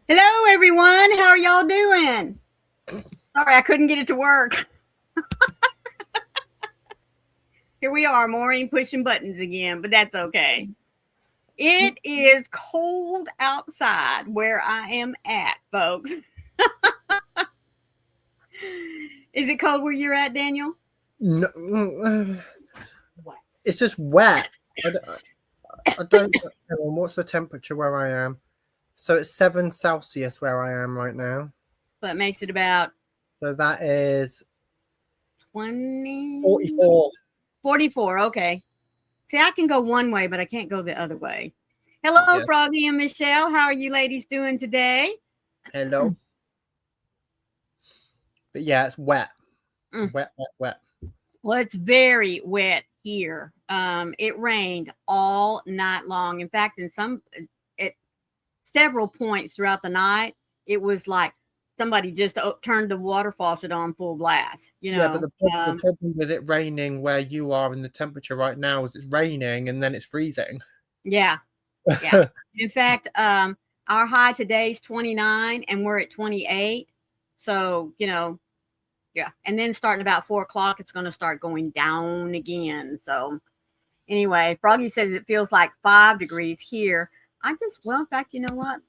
Hello, everyone. How are y'all doing? Sorry, I couldn't get it to work. Here we are, Maureen pushing buttons again, but that's okay. It is cold outside where I am at, folks. Is it cold where you're at, Daniel? No, it's just wet. I don't know what's the temperature where I am. So it's 7 Celsius where I am right now. So it makes it about So that is 20, 44. 44. Okay. See, I can go one way, but I can't go the other way. Hello, Yeah. Froggy and Michelle. How are you ladies doing today? Hello. But yeah, it's wet. Mm. Wet, wet, wet. Well, it's very wet here. It rained all night long. In fact, at several points throughout the night, it was like somebody just turned the water faucet on full blast. Yeah, but the problem with it raining where you are in the temperature right now is it's raining and then it's freezing. Yeah, yeah. In fact, our high today is 29, and we're at 28. So yeah. And then starting about 4 o'clock, it's going to start going down again. So anyway, Froggy says it feels like 5 degrees here. In fact, you know what?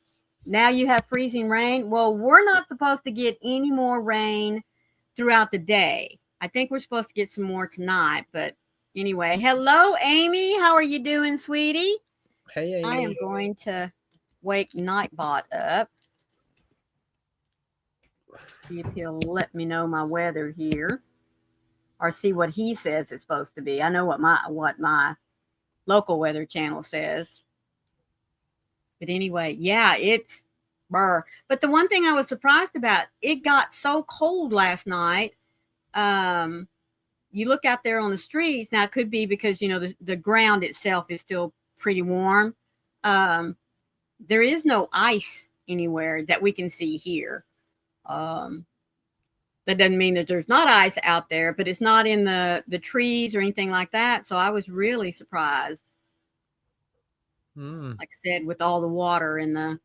Now you have freezing rain. Well, we're not supposed to get any more rain throughout the day. I think we're supposed to get some more tonight. But anyway, hello, Amy. How are you doing, sweetie? Hey, I am Amy. going to wake Nightbot up. See if he'll let me know my weather here, or see what he says it's supposed to be. I know what my local weather channel says. But anyway, yeah, it's burr. But the one thing I was surprised about, it got so cold last night. Um, you look out there on the streets. Now, it could be because, the ground itself is still pretty warm. Um, there is no ice anywhere that we can see here. Um, that doesn't mean that there's not ice out there, but it's not in the trees or anything like that. So I was really surprised. Mm. Like I said, with all the water and the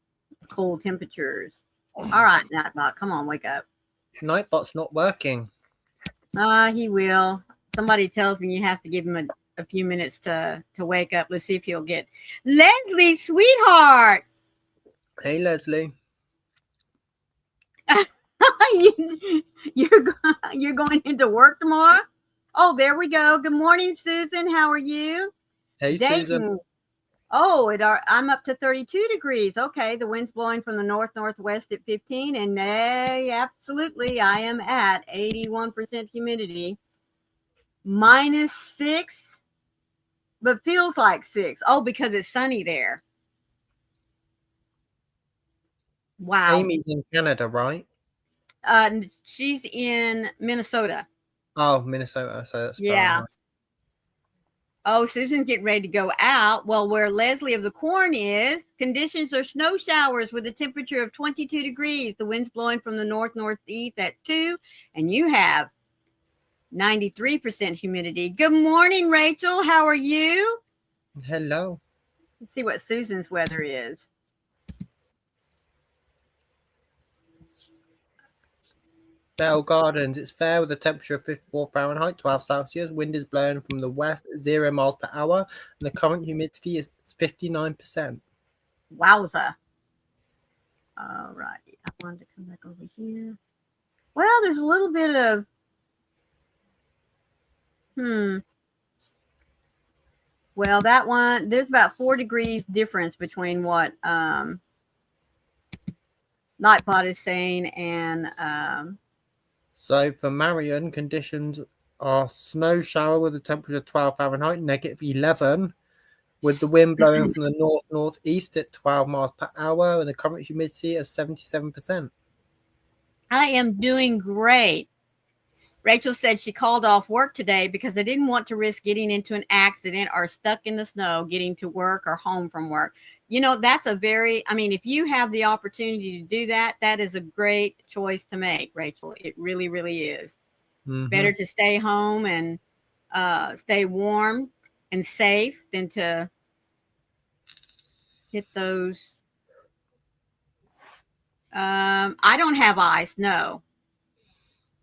cold temperatures. All right, Nightbot, come on, wake up. Nightbot's not working. He will. Somebody tells me you have to give him a few minutes to wake up. Let's see if he'll get Leslie, sweetheart. Hey, Leslie. you're you're going into work tomorrow. Oh, there we go. Good morning, Susan. How are you? Hey, Susan. Dayton. Oh, I'm up to 32 degrees. Okay, the wind's blowing from the northwest at 15, and absolutely, I am at 81% humidity. -6, but feels like 6. Oh, because it's sunny there. Wow. Amy's in Canada, right? She's in Minnesota. Oh, Minnesota. So that's Yeah. Fahrenheit. Oh, Susan's getting ready to go out. Well, where Leslie of the Corn is, conditions are snow showers with a temperature of 22 degrees. The wind's blowing from the northeast at 2, and you have 93% humidity. Good morning, Rachel. How are you? Hello. Let's see what Susan's weather is. Bell Gardens. It's fair with a temperature of 54 Fahrenheit, 12 Celsius. Wind is blowing from the west, 0 miles per hour, and the current humidity is 59%. Wowza. All righty. I wanted to come back over here. Well, there's a little bit of Well, that one, there's about 4 degrees difference between what Nightbot is saying and So for Marion, conditions are snow shower with a temperature of 12 Fahrenheit, -11, with the wind blowing from the northeast at 12 miles per hour and the current humidity of 77%. I am doing great. Rachel said she called off work today because I didn't want to risk getting into an accident or stuck in the snow getting to work or home from work. That's if you have the opportunity to do that, that is a great choice to make, Rachel. It really, really is. Better to stay home and stay warm and safe than to hit those I don't have ice. No.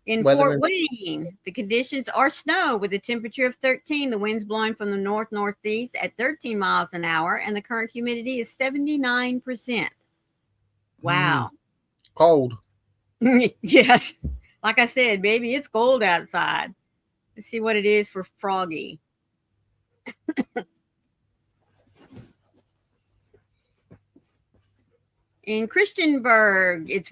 In Weather Fort Wayne, the conditions are snow with a temperature of 13. The wind's blowing from the northeast at 13 miles an hour, and the current humidity is 79%. Wow. Cold. Yes. Like I said, baby, it's cold outside. Let's see what it is for Froggy. In Christiansburg, it's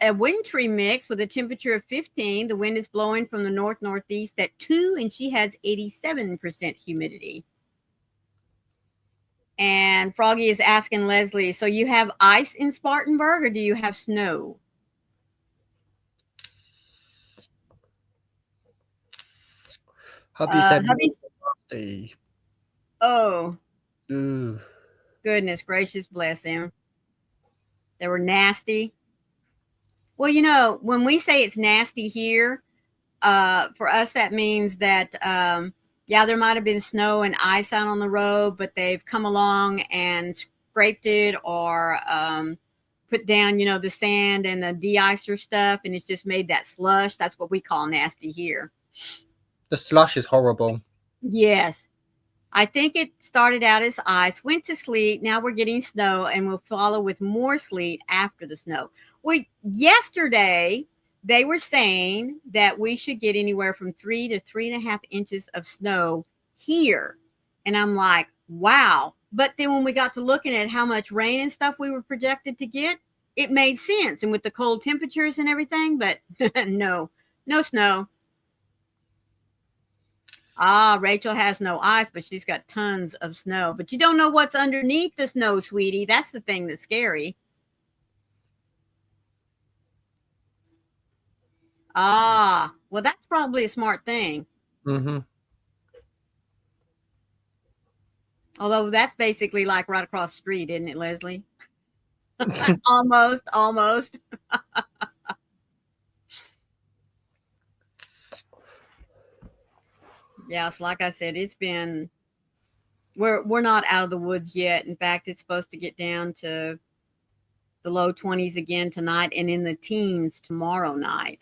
a wintry mix with a temperature of 15. The wind is blowing from the northeast at 2, and she has 87% humidity. And Froggy is asking Leslie, so you have ice in Spartanburg or do you have snow? Hubby said nasty. Oh. Ugh. Goodness gracious, bless him. They were nasty. Well, you know, when we say it's nasty here, for us that means that yeah, there might have been snow and ice out on the road, but they've come along and scraped it or put down, you know, the sand and the de-icer stuff, and it's just made that slush. That's what we call nasty here. The slush is horrible. Yes. I think it started out as ice, went to sleet. Now we're getting snow, and we'll follow with more sleet after the snow. Well, yesterday they were saying that we should get anywhere from 3 to 3.5 inches of snow here. And I'm like, wow. But then when we got to looking at how much rain and stuff we were projected to get, it made sense. And with the cold temperatures and everything, but no snow. Ah, Rachel has no ice, but she's got tons of snow. But you don't know what's underneath the snow, sweetie. That's the thing that's scary. Ah, well, that's probably a smart thing. Mm-hmm. Although that's basically like right across the street, isn't it, Leslie? Almost. Yes, like I said, it's been we're not out of the woods yet. In fact, it's supposed to get down to the low 20s again tonight and in the teens tomorrow night.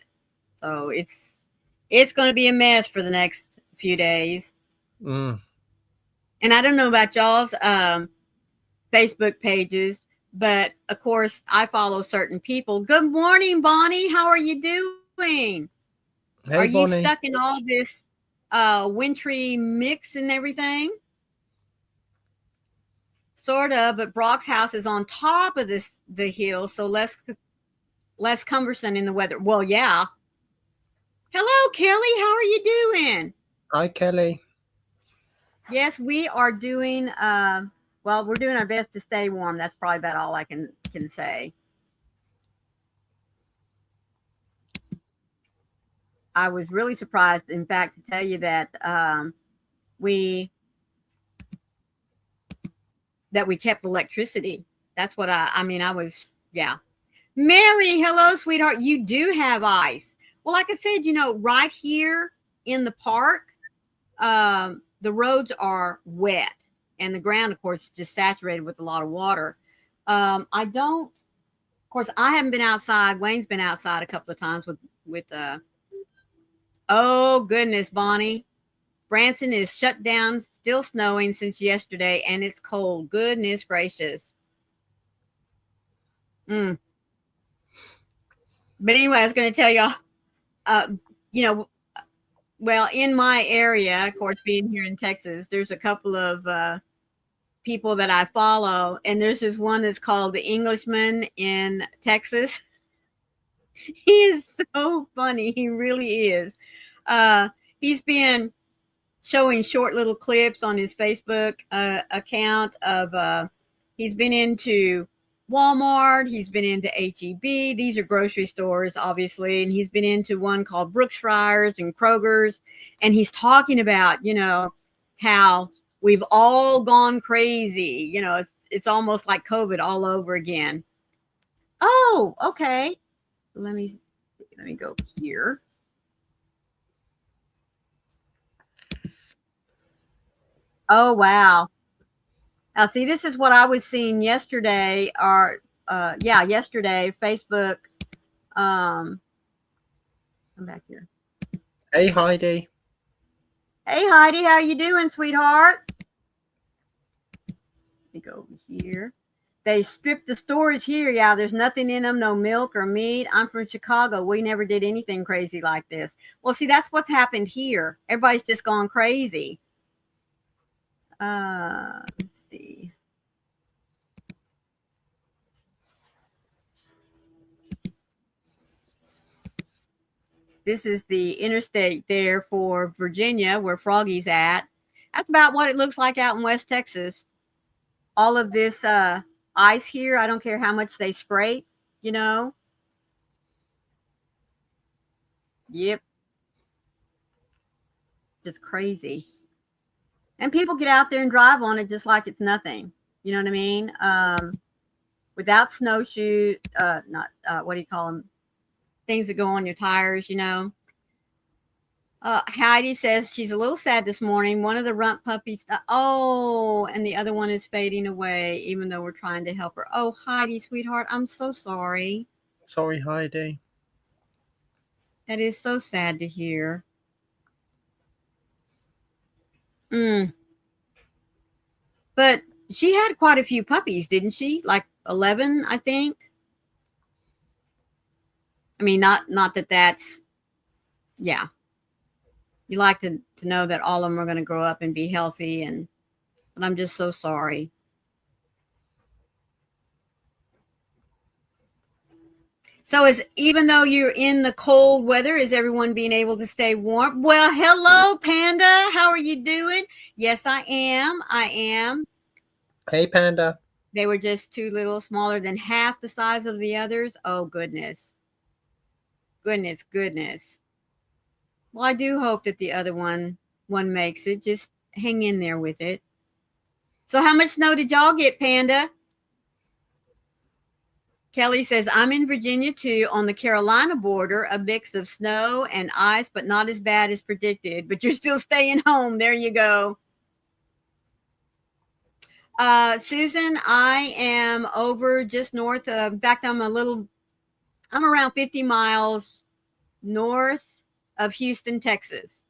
So it's going to be a mess for the next few days. Mm. And I don't know about y'all's Facebook pages, but of course I follow certain people. Good morning, Bonnie. How are you doing? Hey, are you Bonnie. Stuck in all this wintry mix and everything? Sort of, but Brock's house is on top of the hill, so less cumbersome in the weather. Well, yeah. Hello, Kelly. How are you doing? Hi, Kelly. Yes, we are doing well, we're doing our best to stay warm. That's probably about all I can say. I was really surprised, in fact, to tell you that we kept electricity. That's what I mean, I was, yeah. Mary, hello, sweetheart. You do have ice. Well, like I said, you know, right here in the park, the roads are wet and the ground, of course, is just saturated with a lot of water. Of course, I haven't been outside. Wayne's been outside a couple of times with oh goodness, Bonnie. Branson is shut down, still snowing since yesterday, and it's cold. Goodness gracious. But anyway, I was going to tell y'all, you know, well, in my area, of course, being here in Texas, there's a couple of people that I follow, and there's this one that's called the Englishman in Texas. He is so funny. He really is. He's been showing short little clips on his Facebook account of he's been into Walmart, he's been into HEB. These are grocery stores, obviously, and he's been into one called Brookshires and Kroger's, and he's talking about, you know, how we've all gone crazy. You know, it's almost like COVID all over again. Oh, okay. Let me go here. Oh, wow. Now, see, this is what I was seeing yesterday, or yesterday, Facebook. Come back here. Hey, Heidi. Hey, Heidi, how you doing, sweetheart? Let me go over here. They stripped the stores here. Yeah, there's nothing in them, no milk or meat. I'm from Chicago. We never did anything crazy like this. Well, see, that's what's happened here. Everybody's just gone crazy. Let's see. This is the interstate there for Virginia, where Froggy's at. That's about what it looks like out in West Texas. All of this ice here, I don't care how much they scrape, you know. Yep. Just crazy. And people get out there and drive on it just like it's nothing. You know what I mean? Without snowshoes, what do you call them? Things that go on your tires, you know. Heidi says she's a little sad this morning. One of the rump puppies, and the other one is fading away, even though we're trying to help her. Oh, Heidi, sweetheart, I'm so sorry. Sorry, Heidi. That is so sad to hear. But she had quite a few puppies, didn't she? Like 11, I think. I mean, not that that's, yeah. You like to know that all of them are going to grow up and be healthy, but I'm just so sorry. So even though you're in the cold weather, is everyone being able to stay warm? Well, hello, Panda. How are you doing? Yes, I am. Hey, Panda. They were just too little, smaller than half the size of the others. Oh, goodness. Goodness. Well, I do hope that the other one makes it. Just hang in there with it. So how much snow did y'all get, Panda? Kelly says, I'm in Virginia too, on the Carolina border, a mix of snow and ice, but not as bad as predicted. But you're still staying home. There you go. Susan, I am over just north of, in fact, I'm around 50 miles north of Houston, Texas.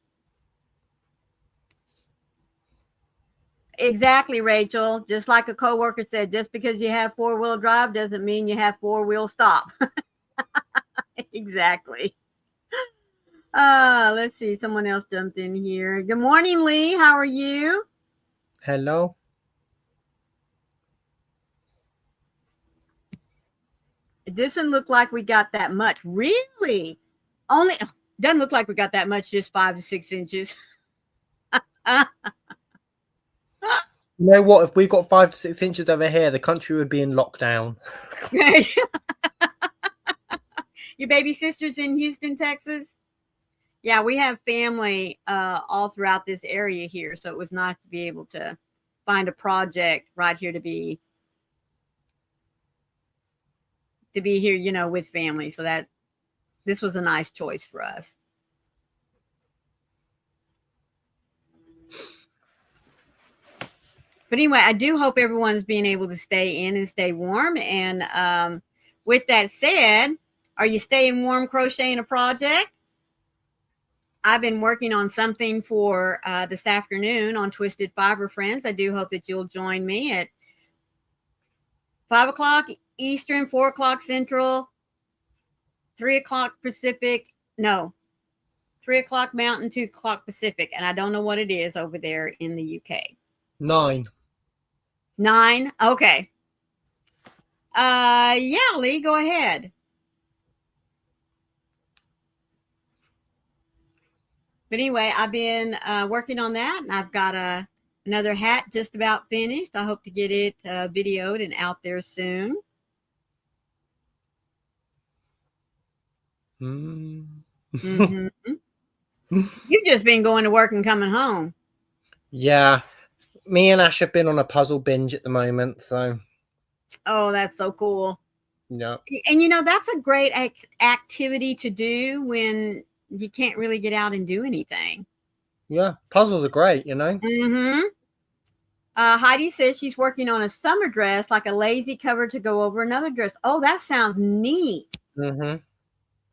Exactly, Rachel. Just like a coworker said, just because you have four-wheel drive doesn't mean you have four-wheel stop. Exactly. Let's see. Someone else jumped in here. Good morning, Lee. How are you? Hello. It doesn't look like we got that much. Really? Doesn't look like we got that much, just 5 to 6 inches. You know what? If we got 5 to 6 inches over here, the country would be in lockdown. Your baby sister's in Houston, Texas? Yeah, we have family all throughout this area here, so it was nice to be able to find a project right here to be here, you know, with family. So that this was a nice choice for us. But anyway, I do hope everyone's being able to stay in and stay warm. And with that said, are you staying warm crocheting a project? I've been working on something for this afternoon on Twisted Fiber Friends. I do hope that you'll join me at 5 o'clock Eastern, 4 o'clock Central, 3 o'clock Pacific. No, 3 o'clock Mountain, 2 o'clock Pacific. And I don't know what it is over there in the UK. 9. 9? Okay. Yeah, Lee, go ahead. But anyway, I've been working on that, and I've got another hat just about finished. I hope to get it videoed and out there soon. Mm-hmm. You've just been going to work and coming home. Yeah. Me and Ash have been on a puzzle binge at the moment, so. Oh, that's so cool. Yeah. And, you know, that's a great activity to do when you can't really get out and do anything. Yeah, puzzles are great, you know. Mm-hmm. Heidi says she's working on a summer dress, like a lazy cover to go over another dress. Oh, that sounds neat. Mm-hmm.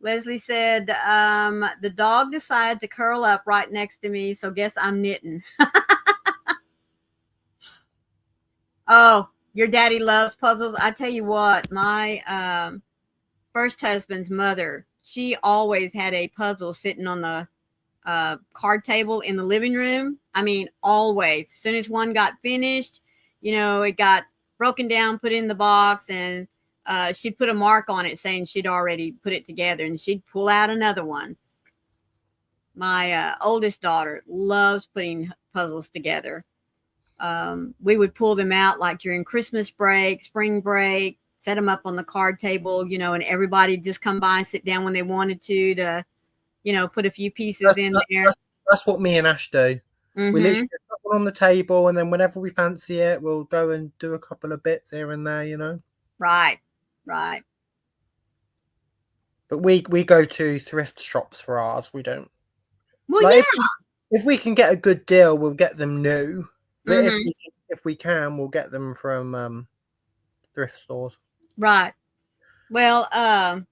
Leslie said, the dog decided to curl up right next to me, so guess I'm knitting. Oh, your daddy loves puzzles. I tell you what, my first husband's mother, she always had a puzzle sitting on the card table in the living room. I mean, always. As soon as one got finished, it got broken down, put in the box, and she'd put a mark on it saying she'd already put it together, and she'd pull out another one. My oldest daughter loves putting puzzles together. We would pull them out like during Christmas break, spring break, set them up on the card table, and everybody just come by and sit down when they wanted to put a few pieces in there. That's what me and Ash do. Mm-hmm. We literally put one on the table, and then whenever we fancy it, we'll go and do a couple of bits here and there, Right. But we go to thrift shops for ours. We don't. Well, yeah. If we can get a good deal, we'll get them new. But if we can, we'll get them from thrift stores. Right. Well, I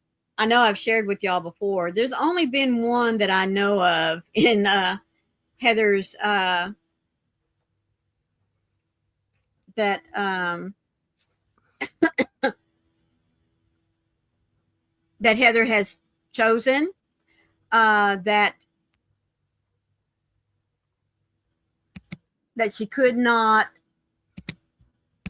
know I've shared with y'all before. There's only been one that I know of in Heather's that that Heather has chosen that she could not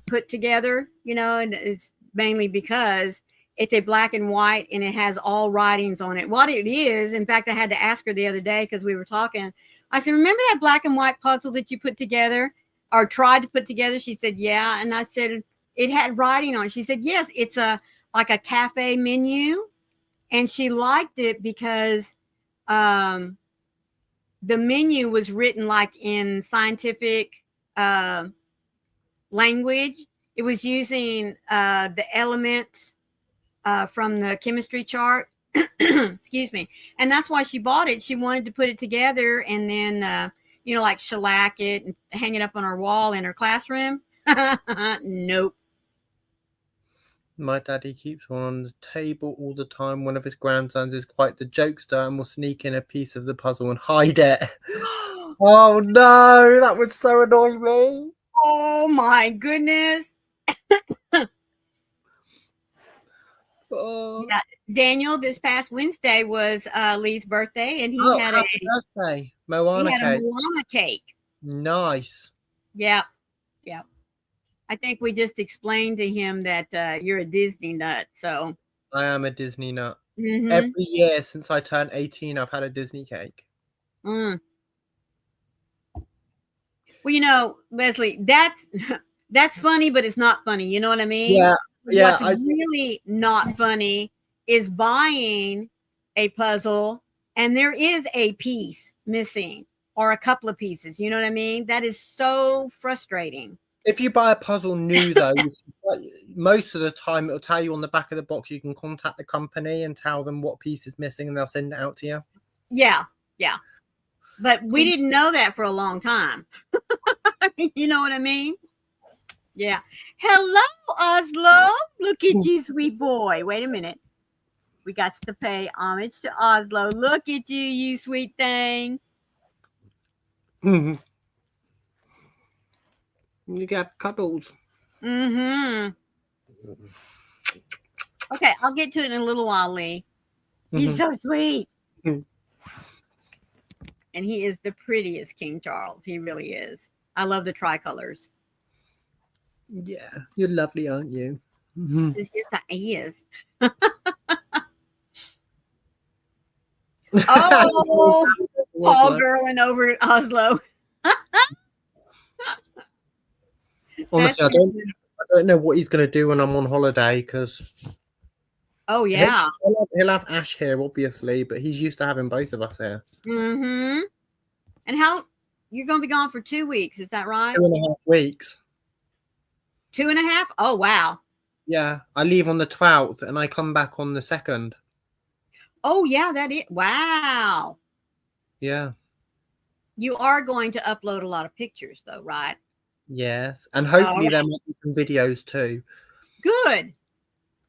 put together, and it's mainly because it's a black and white and it has all writings on it. What it is, in fact, I had to ask her the other day because we were talking. I said, remember that black and white puzzle that you put together or tried to put together? She said, yeah. And I said, it had writing on it. She said, yes, it's like a cafe menu. And she liked it because the menu was written like in scientific language. It was using the elements from the chemistry chart. Excuse me. And that's why she bought it. She wanted to put it together and then, like shellac it and hang it up on her wall in her classroom. Nope. My daddy keeps one on the table all the time. One of his grandsons is quite the jokester and will sneak in a piece of the puzzle and hide it. Oh no, that would so annoy me. Oh my goodness. Oh. Yeah. Daniel, this past Wednesday was Lee's birthday, and he had happy birthday. Moana cake. Nice. Yep. I think we just explained to him that you're a Disney nut. So I am a Disney nut. Mm-hmm. Every year since I turned 18, I've had a Disney cake. Well, Leslie, that's funny, but it's not funny. You know what I mean? Yeah. What's really not funny is buying a puzzle and there is a piece missing or a couple of pieces. You know what I mean? That is so frustrating. If you buy a puzzle new, though, most of the time it'll tell you on the back of the box you can contact the company and tell them what piece is missing and they'll send it out to you. Yeah. But we didn't know that for a long time. You know what I mean? Yeah. Hello, Oslo. Look at you, sweet boy. Wait a minute. We got to pay homage to Oslo. Look at you, you sweet thing. You got cuddles. Mm-hmm. Okay, I'll get to it in a little while, Lee. He's so sweet. And he is the prettiest King Charles. He really is. I love the tricolors. Yeah, you're lovely, aren't you? Yes, he is. Oh, Paul girling over Oslo. Honestly, I don't know what he's going to do when I'm on holiday because. Oh yeah, he'll have Ash here, obviously, but he's used to having both of us here. Mm-hmm. And how you're going to be gone for 2 weeks? Is that right? 2.5 weeks. 2.5? Oh wow. Yeah, I leave on the 12th and I come back on the 2nd. Oh yeah, that is wow. Yeah. You are going to upload a lot of pictures, though, right? Yes, and All hopefully right. there might be some videos too. Good.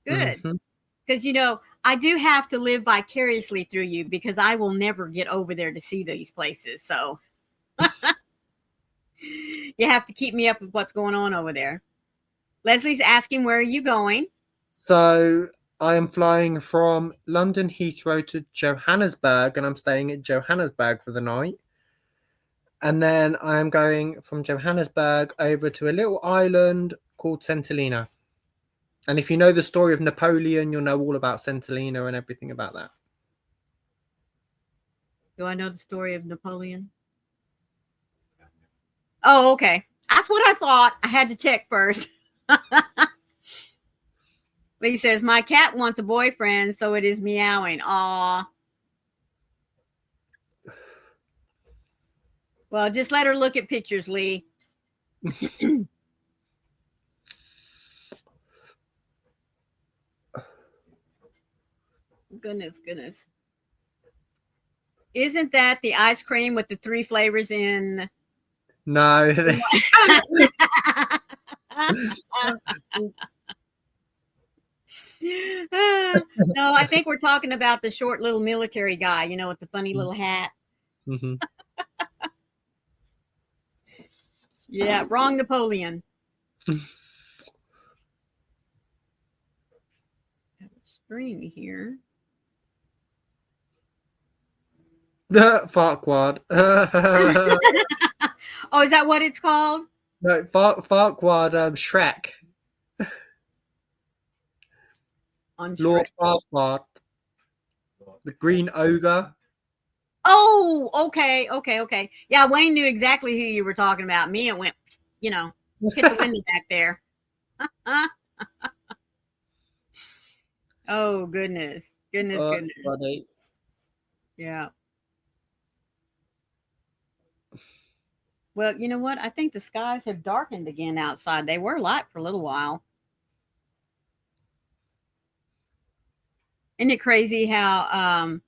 Good. Mhm. Because, you know, I do have to live vicariously through you because I will never get over there to see these places. So you have to keep me up with what's going on over there. Leslie's asking, where are you going? So I am flying from London Heathrow to Johannesburg, and I'm staying at Johannesburg for the night. And then I am going from Johannesburg over to a little island called Centolina. And if you know the story of Napoleon, you'll know all about Centolina and everything about that. Do I know the story of Napoleon? Oh, okay. That's what I thought. I had to check first. Lee says, my cat wants a boyfriend, so it is meowing. Aw. Well, just let her look at pictures, Lee. Goodness. Isn't that the ice cream with the 3 flavors in? No. No, I think we're talking about the short little military guy, you know, with the funny little hat. Mm-hmm. Yeah, wrong Napoleon. Screen here. Farquaad. Oh, is that what it's called? No, Farquaad, Shrek. On Lord Shrek. Farquaad, the Green Ogre. Oh, okay. Yeah, Wayne knew exactly who you were talking about. Me, it went, you know, hit the window back there. Oh, goodness. Goodness. Funny. Yeah. Well, you know what? I think the skies have darkened again outside. They were light for a little while. Isn't it crazy how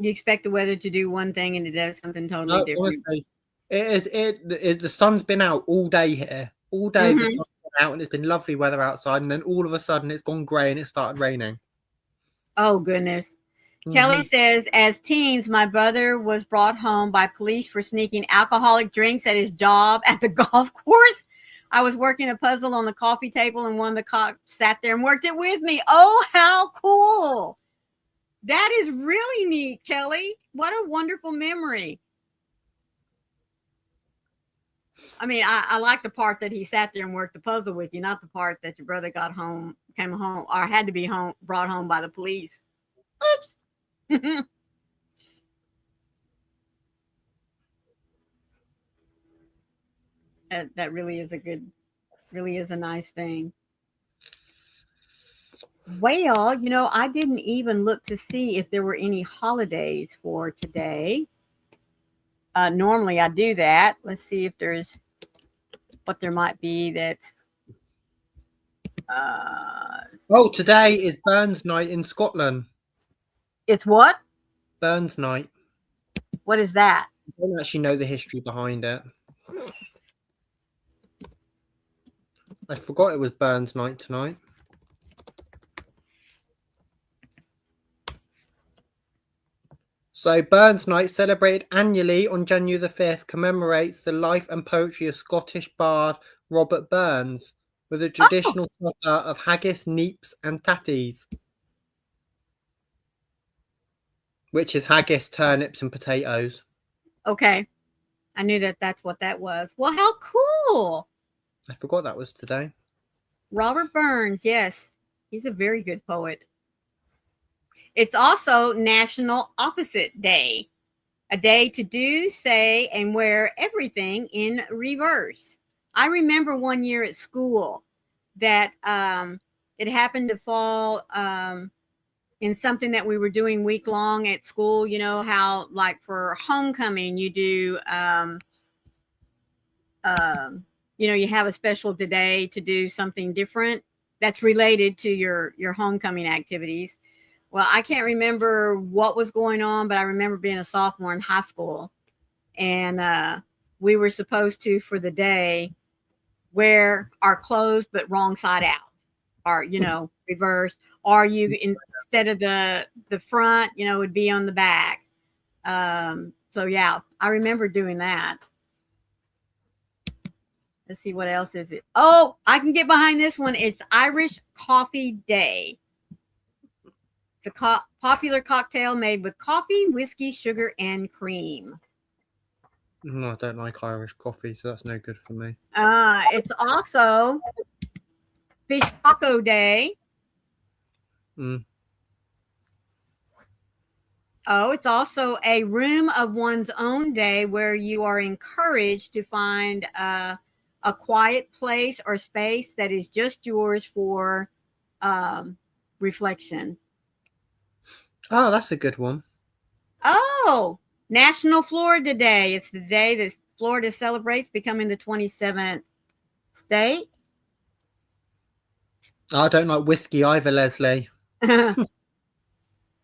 you expect the weather to do one thing and it does something totally No, different? honestly, the sun's been out all day here. All day the Mm-hmm. sun's been out and it's been lovely weather outside, and then all of a sudden it's gone grey and it started raining. Oh, goodness. Kelly says, as teens, my brother was brought home by police for sneaking alcoholic drinks at his job at the golf course. I was working a puzzle on the coffee table and one of the cops sat there and worked it with me. Oh, how cool. That is really neat, Kelly. What a wonderful memory. I mean, I like the part that he sat there and worked the puzzle with you, not the part that your brother came home, or had to be brought home by the police. Oops. That really is a nice thing. Well, you know, I didn't even look to see if there were any holidays for today. Normally I do that. Let's see if there's what there might be that's Today is Burns Night in Scotland. it's what? Burns Night. What is that? I don't actually know the history behind it. I forgot it was Burns Night tonight. So Burns Night, celebrated annually on January the 5th, commemorates the life and poetry of Scottish bard Robert Burns, with a traditional supper of haggis, neeps and tatties, which is haggis, turnips and potatoes. Okay. I knew that's what that was. Well, how cool. I forgot that was today. Robert Burns, yes. He's a very good poet. It's also National Opposite Day, a day to do, say, and wear everything in reverse. I remember one year at school that it happened to fall in something that we were doing week long at school. You know how, like for homecoming, you do, you know, you have a special day to do something different that's related to your homecoming activities. Well, I can't remember what was going on, but I remember being a sophomore in high school, and we were supposed to, for the day, wear our clothes but wrong side out, or reverse, or you, instead of the front, would be on the back. So yeah, I remember doing that. Let's see, what else is it? Oh, I can get behind this one. It's Irish Coffee Day. It's a popular cocktail made with coffee, whiskey, sugar, and cream. No, I don't like Irish coffee, so that's no good for me. It's also Fish Taco Day. Mm. Oh, it's also a room of one's own day where you are encouraged to find a quiet place or space that is just yours for reflection. Oh, that's a good one. Oh, National Florida Day. It's the day that Florida celebrates becoming the 27th state. I don't like whiskey either, Leslie.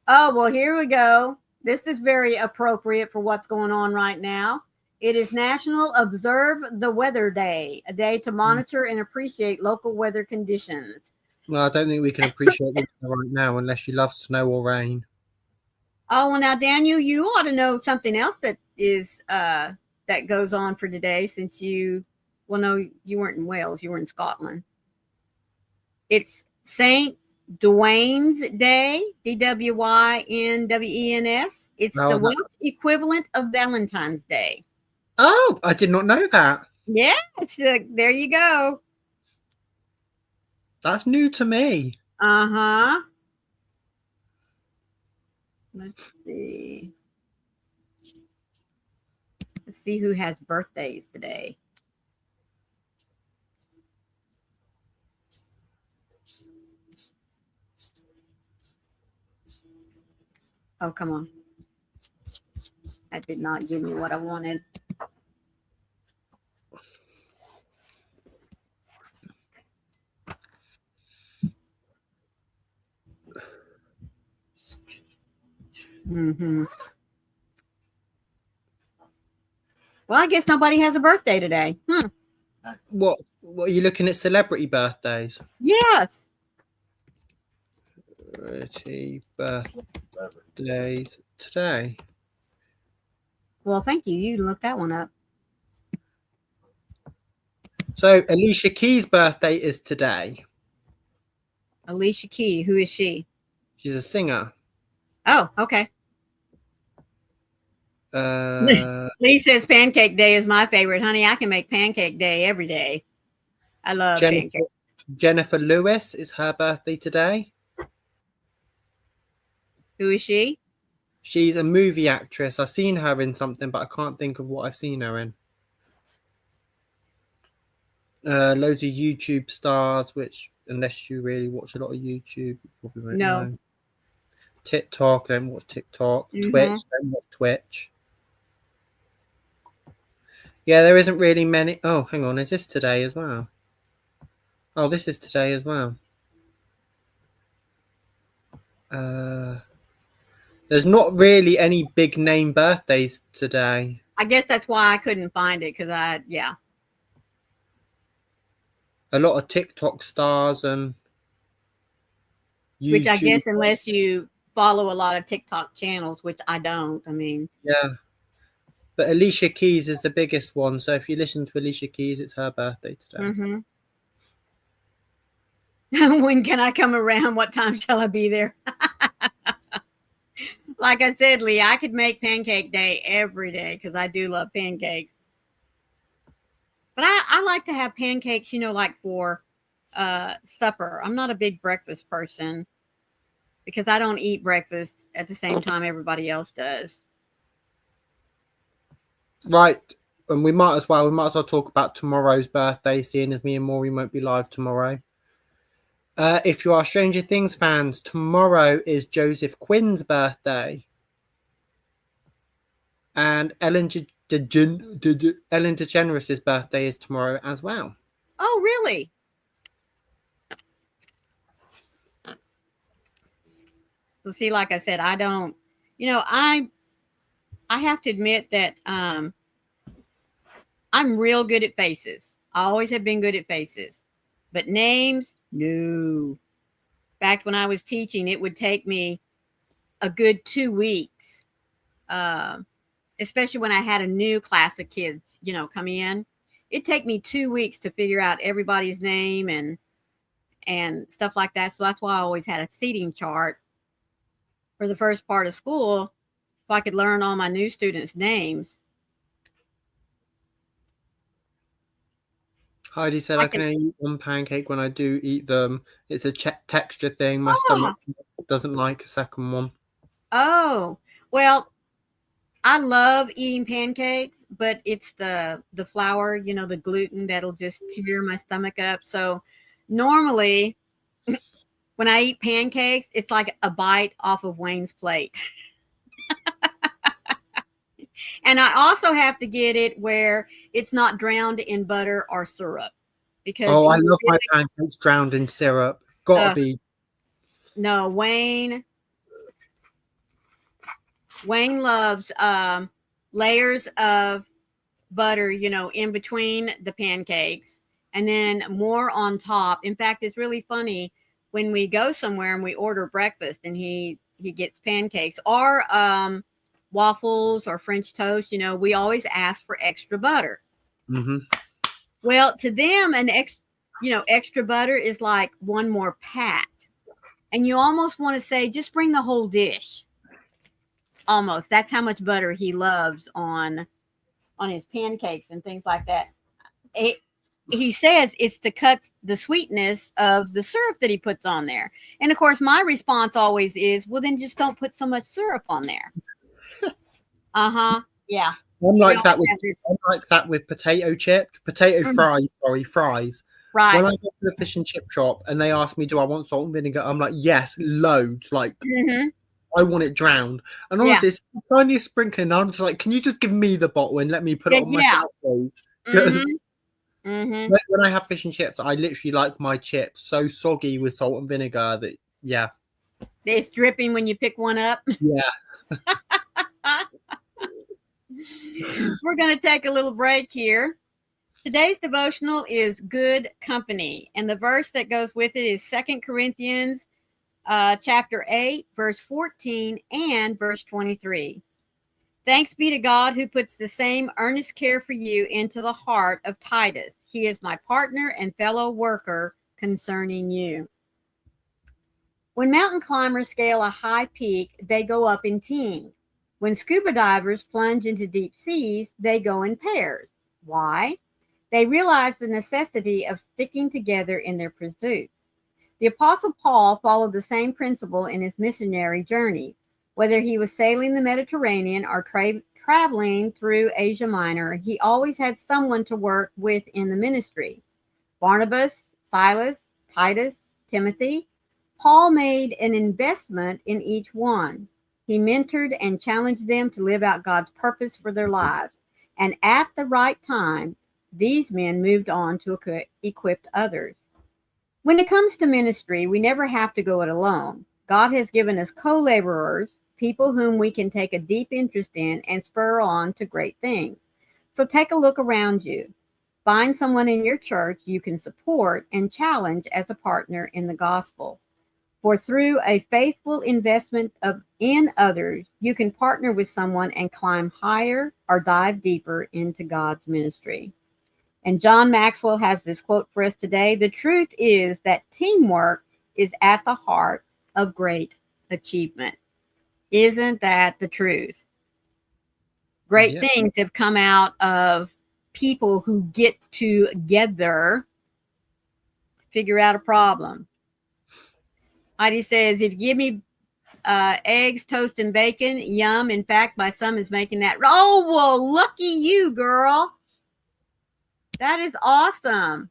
Oh, well, here we go. This is very appropriate for what's going on right now. It is National Observe the Weather Day, a day to monitor and appreciate local weather conditions. Well, I don't think we can appreciate it right now unless you love snow or rain. Oh, well, now, Daniel, you ought to know something else that is that goes on for today, since no, you weren't in Wales, you were in Scotland. It's St. Dwayne's Day, Dwynwens. It's the Welsh equivalent of Valentine's Day. Oh, I did not know that. Yeah, there you go. That's new to me. Uh-huh. Let's see. Let's see who has birthdays today. Oh, come on. That did not give me what I wanted. Mm-hmm. Well, I guess nobody has a birthday today. What are you looking at? Celebrity birthdays? Yes. Celebrity birthdays today. Well, thank you. You looked that one up. So Alicia Keys' birthday is today. Alicia Key. Who is she? She's a singer. Oh, okay. Lee says Pancake Day is my favorite. Honey, I can make Pancake Day every day. I love pancake. Jennifer Lewis is her birthday today. Who is she? She's a movie actress. I've seen her in something, but I can't think of what I've seen her in. Loads of YouTube stars, which, unless you really watch a lot of YouTube, you probably won't know. TikTok, don't watch TikTok. Mm-hmm. Twitch, don't watch Twitch. Yeah, there isn't really many. Oh, hang on. Is this today as well? Oh, this is today as well. There's not really any big name birthdays today. I guess that's why I couldn't find it, because a lot of TikTok stars and YouTube. Which I guess, unless you follow a lot of TikTok channels, which I don't. I mean, yeah. But Alicia Keys is the biggest one. So if you listen to Alicia Keys, it's her birthday today. Mm-hmm. When can I come around? What time shall I be there? Like I said, Lee, I could make Pancake Day every day because I do love pancakes. But I like to have pancakes, like for supper. I'm not a big breakfast person because I don't eat breakfast at the same time everybody else does. Right. And we might as well talk about tomorrow's birthday, seeing as me and Maureen won't be live tomorrow. If you are Stranger Things fans, tomorrow is Joseph Quinn's birthday. And Ellen DeGeneres' birthday is tomorrow as well. Oh, really? So see, like I said, I don't, I have to admit that I'm real good at faces. I always have been good at faces. But names, no. Back when I was teaching, it would take me a good 2 weeks, uh, especially when I had a new class of kids, come in. It'd take me 2 weeks to figure out everybody's name and stuff like that. So that's why I always had a seating chart for the first part of school, so I could learn all my new students' names. Heidi said I can only eat one pancake. When I do eat them, it's a texture thing. My stomach doesn't like a second one. Oh, well, I love eating pancakes, but it's the flour, the gluten that'll just tear my stomach up. So normally when I eat pancakes, it's like a bite off of Wayne's plate. And I also have to get it where it's not drowned in butter or syrup. Because I love my pancakes drowned in syrup. Gotta be. No, Wayne loves layers of butter, in between the pancakes, and then more on top. In fact, it's really funny when we go somewhere and we order breakfast and he gets pancakes or waffles or French toast, we always ask for extra butter. Mm-hmm. Well, to them, extra butter is like one more pat. And you almost want to say, just bring the whole dish. Almost. That's how much butter he loves on his pancakes and things like that. He says it's to cut the sweetness of the syrup that he puts on there. And of course, my response always is, well, then just don't put so much syrup on there. Yeah. I'm like that with potato chips, fries. Fries. Right. When I go to the fish and chip shop and they ask me, do I want salt and vinegar? I'm like, yes, loads. Like, I want it drowned. And honestly, it's the tiniest sprinkling. I'm just like, can you just give me the bottle and let me put it on myself, please? When I have fish and chips, I literally like my chips so soggy with salt and vinegar that, yeah. It's dripping when you pick one up. Yeah. We're going to take a little break here. Today's devotional is good company. And the verse that goes with it is 2 Corinthians chapter 8, verse 14 and verse 23. Thanks be to God who puts the same earnest care for you into the heart of Titus. He is my partner and fellow worker concerning you. When mountain climbers scale a high peak, they go up in teams. When scuba divers plunge into deep seas, they go in pairs. Why? They realize the necessity of sticking together in their pursuit. The Apostle Paul followed the same principle in his missionary journey. Whether he was sailing the Mediterranean or traveling through Asia Minor, he always had someone to work with in the ministry. Barnabas, Silas, Titus, Timothy. Paul made an investment in each one. He mentored and challenged them to live out God's purpose for their lives. And at the right time, these men moved on to equip others. When it comes to ministry, we never have to go it alone. God has given us co-laborers, people whom we can take a deep interest in and spur on to great things. So take a look around you. Find someone in your church you can support and challenge as a partner in the gospel. For through a faithful investment in others, you can partner with someone and climb higher or dive deeper into God's ministry. And John Maxwell has this quote for us today. The truth is that teamwork is at the heart of great achievement. Isn't that the truth? Great things have come out of people who get together to figure out a problem. Heidi says, if you give me eggs, toast, and bacon, yum. In fact, my son is making that. Oh, well, lucky you, girl. That is awesome.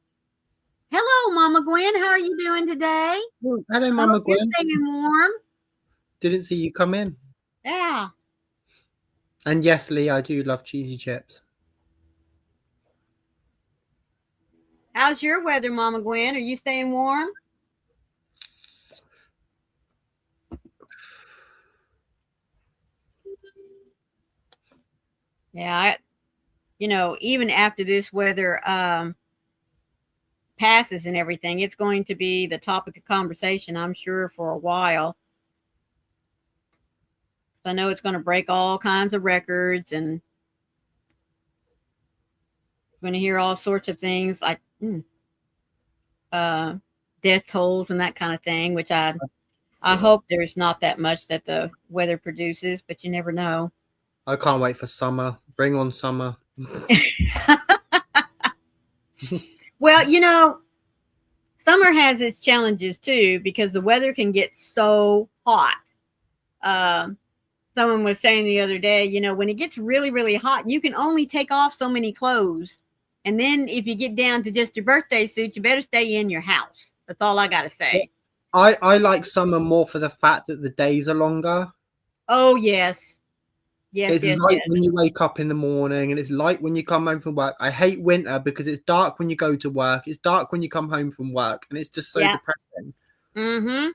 Hello, Mama Gwen. How are you doing today? Hello, Mama Gwen. You're staying warm. Didn't see you come in. Yeah. And yes, Lee, I do love cheesy chips. How's your weather, Mama Gwen? Are you staying warm? Yeah, even after this weather passes and everything, it's going to be the topic of conversation, I'm sure, for a while. I know it's going to break all kinds of records, and we're going to hear all sorts of things like death tolls and that kind of thing, which I hope there's not that much that the weather produces, but you never know. I can't wait for summer. Bring on summer. Well, summer has its challenges too because the weather can get so hot. Someone was saying the other day, when it gets really, really hot, you can only take off so many clothes. And then if you get down to just your birthday suit, you better stay in your house. That's all I got to say. I like summer more for the fact that the days are longer. Oh, yes. It's light when you wake up in the morning, and it's light when you come home from work. I hate winter because it's dark when you go to work. It's dark when you come home from work, and it's just so depressing. Mm-hmm.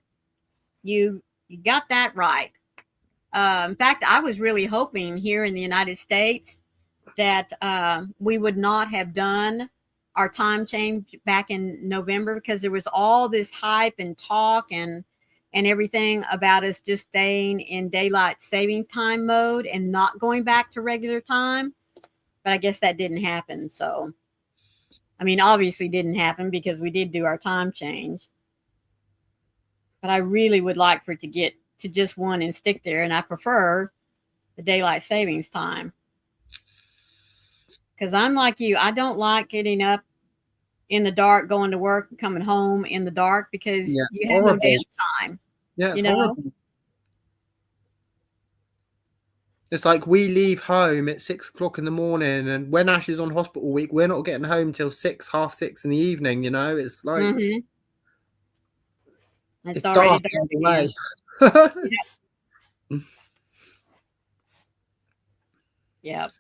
You got that right. In fact, I was really hoping here in the United States that we would not have done our time change back in November because there was all this hype and talk and everything about us just staying in daylight saving time mode and not going back to regular time. But I guess that didn't happen. So, I mean, obviously didn't happen because we did do our time change. But I really would like for it to get to just one and stick there. And I prefer the daylight savings time. Because I'm like you, I don't like getting up in the dark, going to work, and coming home in the dark because you have no downtime. Yeah, it's horrible. It's like we leave home at 6 o'clock in the morning, and when Ash is on hospital week, we're not getting home till 6, half 6 in the evening. It's like it's already dark away. Yep.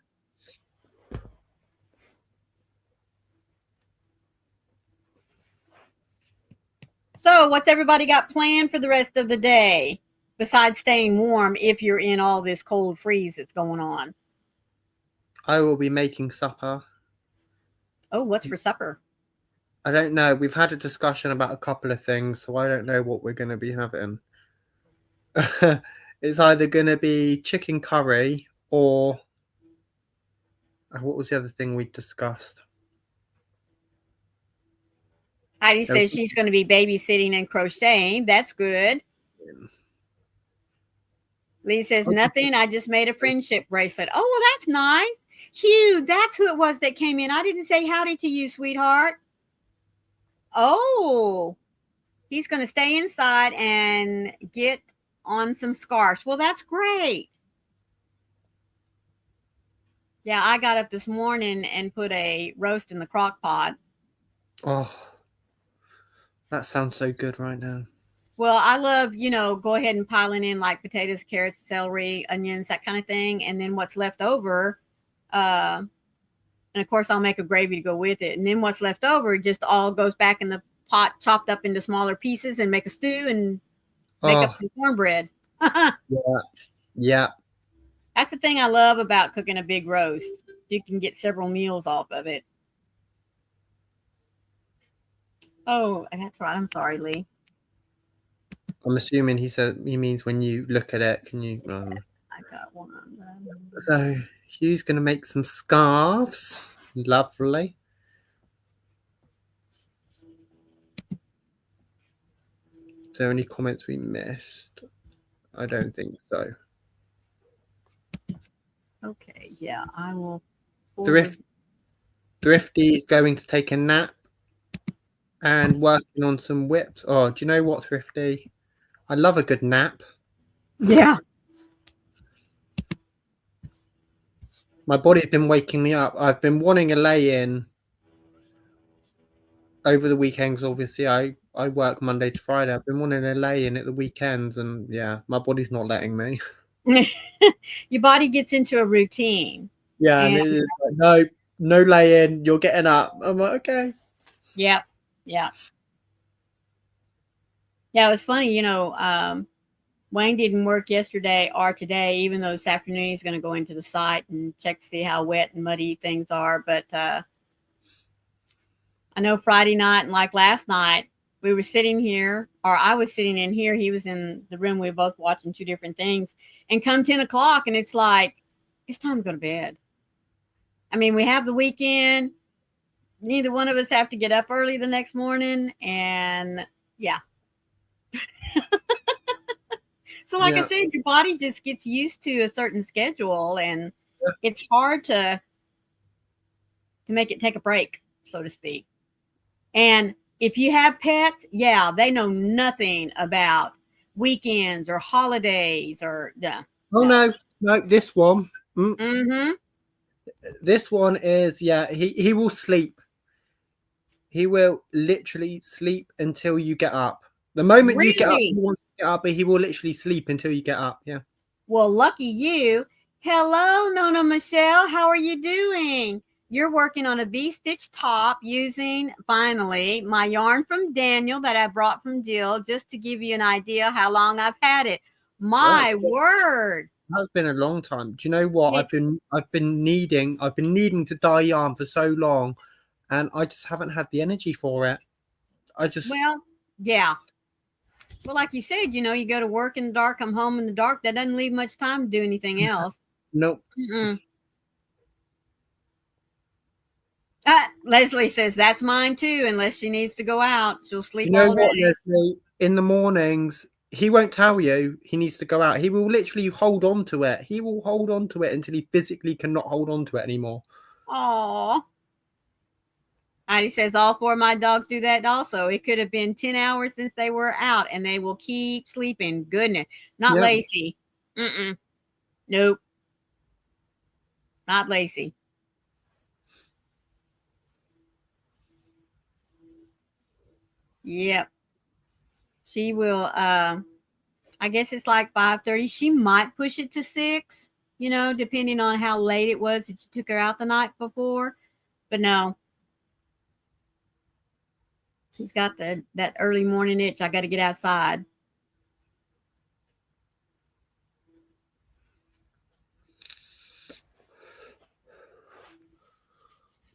So, what's everybody got planned for the rest of the day besides staying warm if you're in all this cold freeze that's going on? I will be making supper. Oh, what's for supper? I don't know. We've had a discussion about a couple of things, so I don't know what we're going to be having. It's either going to be chicken curry or what was the other thing we discussed? Heidi says she's going to be babysitting and crocheting. That's good. Lee says, nothing. I just made a friendship bracelet. Oh, well, that's nice. Hugh, that's who it was that came in. I didn't say howdy to you, sweetheart. Oh, he's going to stay inside and get on some scarves. Well, that's great. Yeah, I got up this morning and put a roast in the crock pot. Oh, that sounds so good right now. Well, I love, go ahead and piling in like potatoes, carrots, celery, onions, that kind of thing. And then what's left over, and of course I'll make a gravy to go with it. And then what's left over just all goes back in the pot, chopped up into smaller pieces, and make a stew and make up some cornbread. Yeah. That's the thing I love about cooking a big roast. You can get several meals off of it. Oh, that's right. I'm sorry, Lee. I'm assuming he means when you look at it, can you? I got one. So Hugh's going to make some scarves. Lovely. Is there any comments we missed? I don't think so. Okay, yeah, I will. Thrifty's going to take a nap and working on some whips. Oh, do you know what, Thrifty? I love a good nap. Yeah. My body's been waking me up. I've been wanting a lay-in over the weekends. Obviously, I work Monday to Friday. I've been wanting a lay-in at the weekends, and yeah, my body's not letting me. Your body gets into a routine. Yeah, and it is like, no lay-in. You're getting up. I'm like, okay. Yeah. Yeah, it was funny, Wayne didn't work yesterday or today, even though this afternoon he's going to go into the site and check to see how wet and muddy things are. But I know Friday night and like last night, we were sitting here, or I was sitting in here. He was in the room. We were both watching two different things. And come 10 o'clock, and it's like, it's time to go to bed. I mean, we have the weekend. Neither one of us have to get up early the next morning. And yeah. So, like I said, your body just gets used to a certain schedule, and it's hard to make it take a break, so to speak. And if you have pets, yeah, they know nothing about weekends or holidays or no, this one. Mm-hmm. This one is he will sleep. He will literally sleep until you get up. The moment you get up, he wants to get up, but he will literally sleep until you get up. Yeah. Well, lucky you. Hello, Nona Michelle. How are you doing? You're working on a V-stitch top using, finally, my yarn from Daniel that I brought from Jill, just to give you an idea how long I've had it. My word. That's been a long time. Do you know what? I've been needing to dye yarn for so long, and I just haven't had the energy for it. Well, yeah. Well, like you said, you go to work in the dark, come home in the dark. That doesn't leave much time to do anything else. Nope. Leslie says that's mine too. Unless she needs to go out, she'll sleep all day. Leslie? In the mornings, he won't tell you he needs to go out. He will literally hold on to it. He will hold on to it until he physically cannot hold on to it anymore. Aww. Heidi says all four of my dogs do that also. It could have been 10 hours since they were out, and they will keep sleeping. Goodness. Not Lacey. Nope. Not Lacey. Yep. She will, I guess it's like 5:30. She might push it to 6, depending on how late it was that you took her out the night before. But no. She's got that early morning itch. I got to get outside.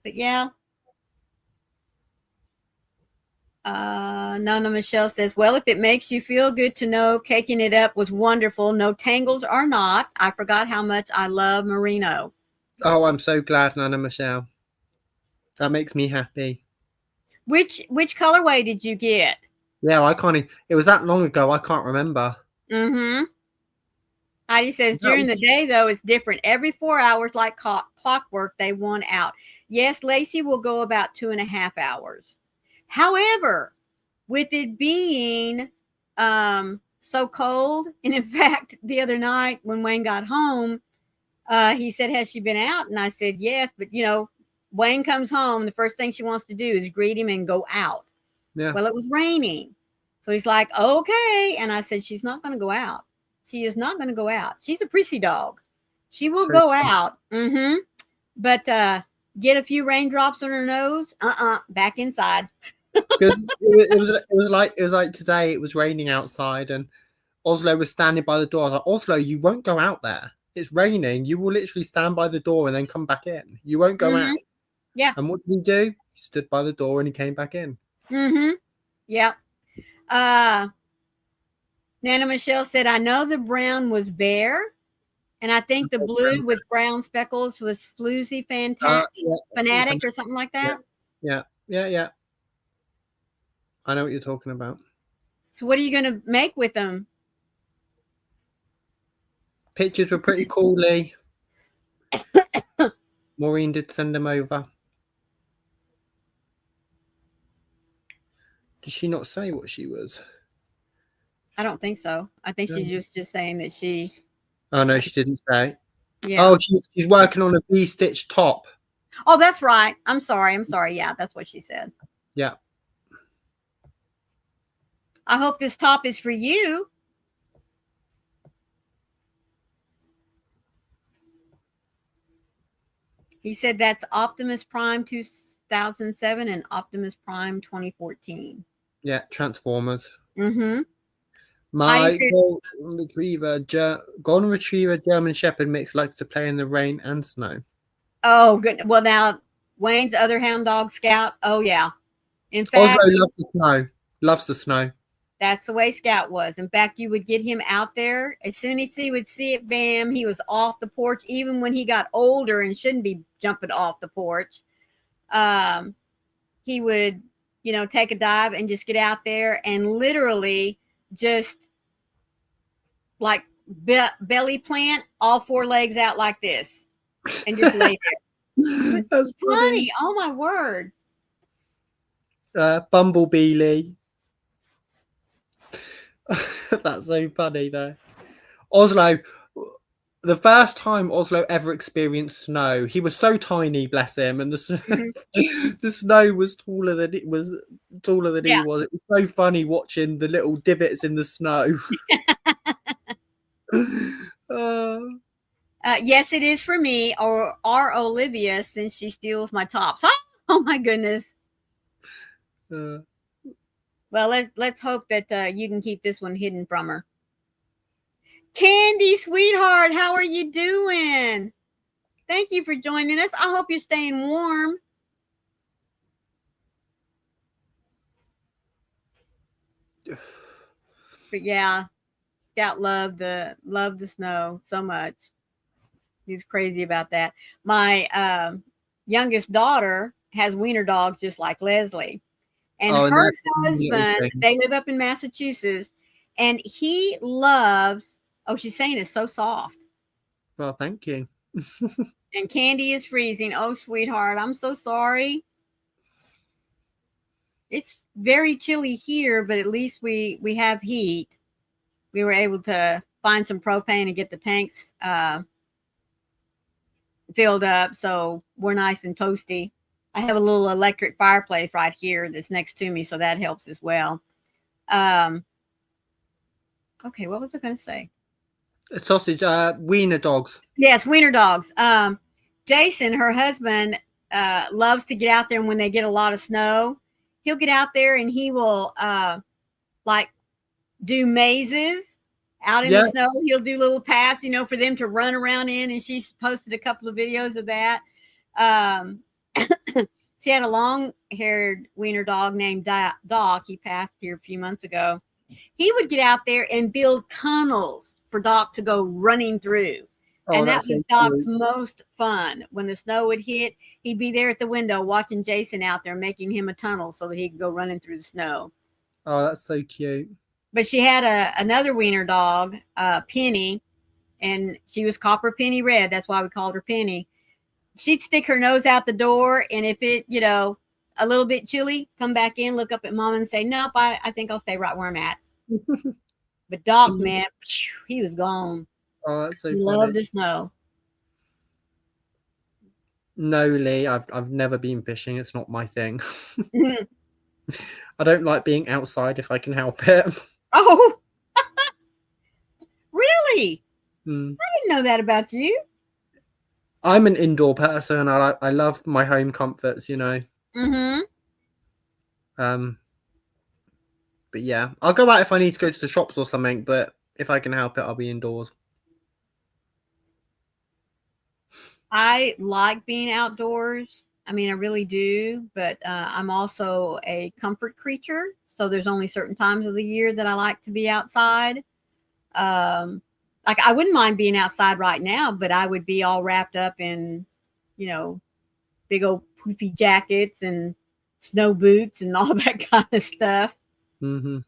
But yeah. Nona Michelle says, well, if it makes you feel good to know caking it up was wonderful. No tangles or not. I forgot how much I love merino. Oh, I'm so glad, Nona Michelle. That makes me happy. Which colorway did you get? Yeah, I can't. It was that long ago. I can't remember. Heidi says, during the day, though, it's different. Every 4 hours, like clockwork, they want out. Yes, Lacey will go about 2.5 hours. However, with it being so cold, and in fact, the other night when Wayne got home, he said, has she been out? And I said, yes. But, Wayne comes home. The first thing she wants to do is greet him and go out. Yeah. Well, it was raining. So he's like, okay. And I said, she's not going to go out. She is not going to go out. She's a prissy dog. She will go out. But get a few raindrops on her nose. Back inside. Because it was like today. It was raining outside, and Oslo was standing by the door. I was like, Oslo, you won't go out there. It's raining. You will literally stand by the door and then come back in. You won't go out. Yeah. And what did he do? He stood by the door and he came back in. Yeah. Nana Michelle said, I know the brown was bare, and I think the blue with brown speckles was Floozy Fanatic or something like that. Yeah. I know what you're talking about. So what are you going to make with them? Pictures were pretty cool, Lee. Maureen did send them over. Did she not say what she was? I don't think so. I think she's just saying that she. Oh no, she didn't say. Yeah. Oh, she's working on a V-stitch top. Oh, that's right. I'm sorry. Yeah, that's what she said. Yeah. I hope this top is for you. He said that's Optimus Prime 2007 and Optimus Prime 2014. Yeah, Transformers. My golden retriever German Shepherd mix likes to play in the rain and snow. Oh, good. Well, now Wayne's other hound dog, Scout. Oh, yeah. In Oslo fact, loves the snow. Loves the snow. that's the way Scout was. In fact, you would get him out there. As soon as he would see it, bam, he was off the porch. Even when he got older and shouldn't be jumping off the porch, he would, take a dive and just get out there and literally just like belly plant, all four legs out like this, and just lay there. That's Funny. Oh my word. Bumblebee Lee. That's so funny though. Oslo, the first time Oslo ever experienced snow, he was so tiny, bless him, and the snow was taller than he was. He was. It was so funny watching the little divots in the snow. Yes, it is for me or Olivia, since she steals my tops. Oh my goodness. Well, let's hope that you can keep this one hidden from her. Candy, sweetheart, how are you doing? Thank you for joining us. I hope you're staying warm. But yeah, Scout loved the snow so much. He's crazy about that. My youngest daughter has wiener dogs just like Leslie. And her husband, they live up in Massachusetts, and he loves, she's saying it's so soft. Well, thank you. And Candy is freezing. Oh, sweetheart, I'm so sorry. It's very chilly here, but at least we have heat. We were able to find some propane and get the tanks filled up, so we're nice and toasty. I have a little electric fireplace right here that's next to me, so that helps as well. Okay, what was I going to say? Sausage, wiener dogs. Yes, wiener dogs. Jason, her husband, loves to get out there, and when they get a lot of snow, he'll get out there and he will like do mazes out in the snow. He'll do little paths, for them to run around in, and she's posted a couple of videos of that. She had a long-haired wiener dog named Doc. He passed here a few months ago. He would get out there and build tunnels for Doc to go running through. And that was Doc's most fun. When the snow would hit, he'd be there at the window watching Jason out there, making him a tunnel so that he could go running through the snow. Oh, that's so cute. But she had another wiener dog, Penny, and she was copper penny red. That's why we called her Penny. She'd stick her nose out the door, and if it, a little bit chilly, come back in, look up at Mom and say, nope, I think I'll stay right where I'm at. But Doc, man, he was gone. Oh, that's so he funny. Loved the snow. No, Lee, I've never been fishing. It's not my thing. I don't like being outside if I can help it. Oh, really? I didn't know that about you. I'm an indoor person. I love my home comforts, Mm-hmm. But yeah, I'll go out if I need to go to the shops or something. But if I can help it, I'll be indoors. I like being outdoors. I mean, I really do. But I'm also a comfort creature. So there's only certain times of the year that I like to be outside. Like I wouldn't mind being outside right now, but I would be all wrapped up in, big old poofy jackets and snow boots and all that kind of stuff. Mm-hmm.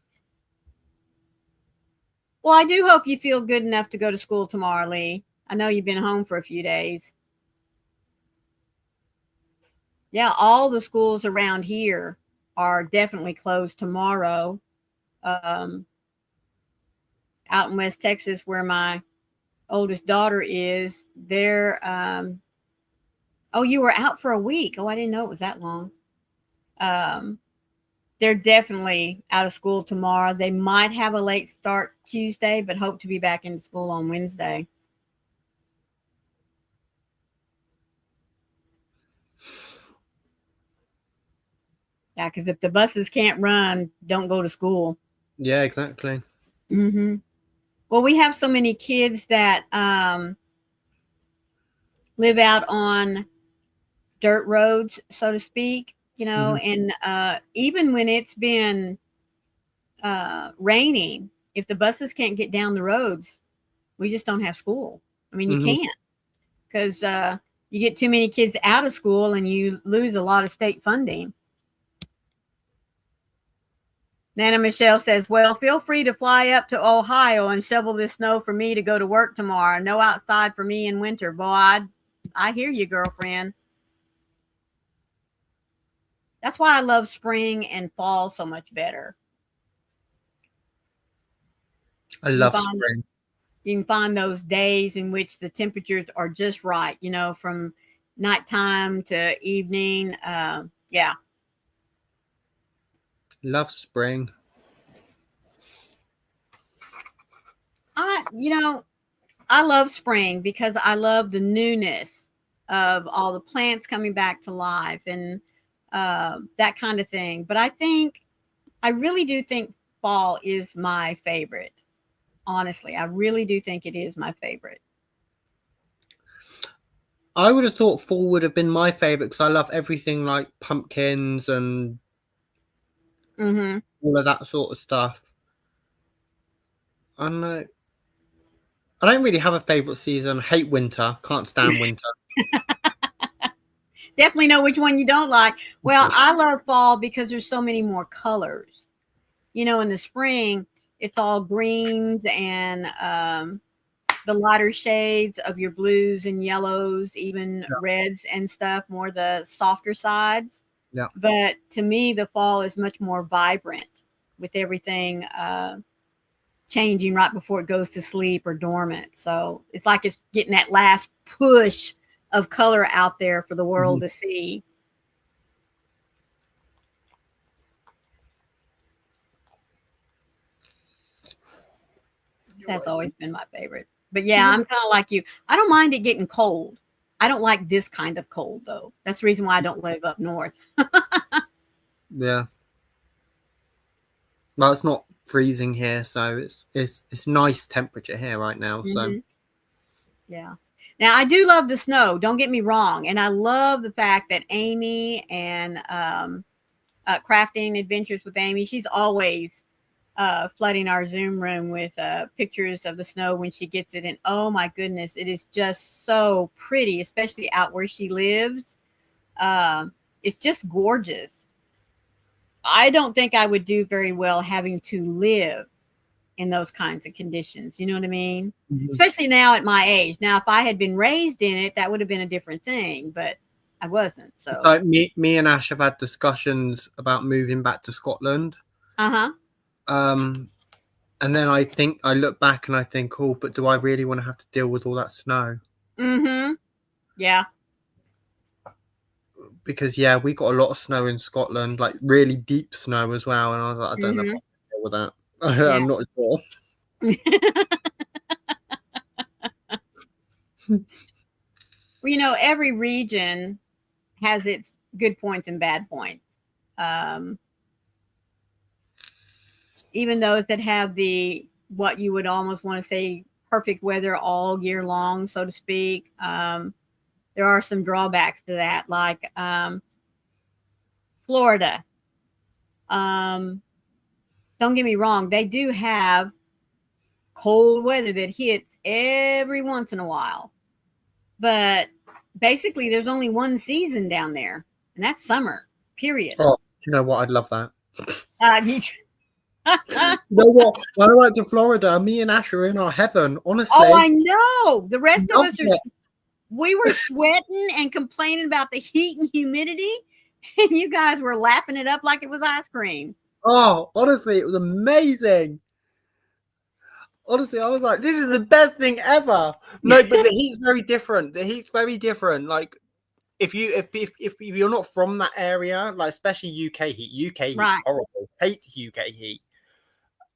Well, I do hope you feel good enough to go to school tomorrow, Lee. I know you've been home for a few days. Yeah, all the schools around here are definitely closed tomorrow. Out in West Texas, where my oldest daughter is, they're you were out for a week. Oh, I didn't know it was that long. They're definitely out of school tomorrow. They might have a late start Tuesday, but hope to be back into school on Wednesday. Yeah, because if the buses can't run, don't go to school. Yeah, exactly. Mm-hmm. Well, we have so many kids that live out on dirt roads, so to speak, Mhm. and even when it's been raining, if the buses can't get down the roads, we just don't have school. I mean, you Mhm. can't because you get too many kids out of school and you lose a lot of state funding. Nana Michelle says, well, feel free to fly up to Ohio and shovel this snow for me to go to work tomorrow. No outside for me in winter. Boy, I hear you, girlfriend. That's why I love spring and fall so much better. I You can love find spring. you can find those days in which the temperatures are just right, from nighttime to evening. Yeah. Love spring. I, you know, I love spring because I love the newness of all the plants coming back to life and that kind of thing. But I really do think fall is my favorite. Honestly, I really do think it is my favorite. I would have thought fall would have been my favorite because I love everything like pumpkins and Mm-hmm. all of that sort of stuff. I don't know. I don't really have a favorite season. Hate winter. Can't stand winter. Definitely know which one you don't like. Well, I love fall because there's so many more colors. In the spring, it's all greens and the lighter shades of your blues and yellows, even Yeah. reds and stuff, more the softer sides. Yeah. But to me, the fall is much more vibrant with everything changing right before it goes to sleep or dormant. So it's like it's getting that last push of color out there for the Mhm. world to see. You're That's right. always been my favorite. But yeah, I'm kind of like you. I don't mind it getting cold. I don't like this kind of cold though. That's the reason why I don't live up north. Yeah. Well, it's not freezing here, so it's nice temperature here right now. So Hmm. Yeah. Now I do love the snow. Don't get me wrong, and I love the fact that Amy and Crafting Adventures with Amy, she's always flooding our Zoom room with pictures of the snow when she gets it. And oh my goodness, it is just so pretty, especially out where she lives. It's just gorgeous. I don't think I would do very well having to live in those kinds of conditions. You know what I mean? Mhm. Especially now at my age. Now, if I had been raised in it, that would have been a different thing, but I wasn't. It's So, like me and Ash have had discussions about moving back to Scotland. uh huh. Um, and then I look back and I think, oh, but do I really want to have to deal with all that snow? Mm hmm. Yeah. Because yeah, we got a lot of snow in Scotland, like really deep snow as well. And I was like, I don't know if Mm I can deal with that. hmm. I'm not sure. Well, every region has its good points and bad points. Um, Even those that have the what you would almost want to say perfect weather all year long, so to speak. There are some drawbacks to that, like Florida. Um, don't get me wrong, they do have cold weather that hits every once in a while, but basically, there's only one season down there, and that's summer. Period. Oh, do you know what? I'd love that. You You know what? When I went to Florida, me and Ash are in our heaven. Oh, Honestly, I know. The rest of loved us are. it. We were sweating and complaining about the heat and humidity, and you guys were lapping it up like it was ice cream. Oh, honestly, it was amazing. Honestly, I was like, this is the best thing ever. No, but the heat's very different. The heat's very different. Like if you're not from that area, like especially UK heat, UK heat's Right. horrible. Hate UK heat.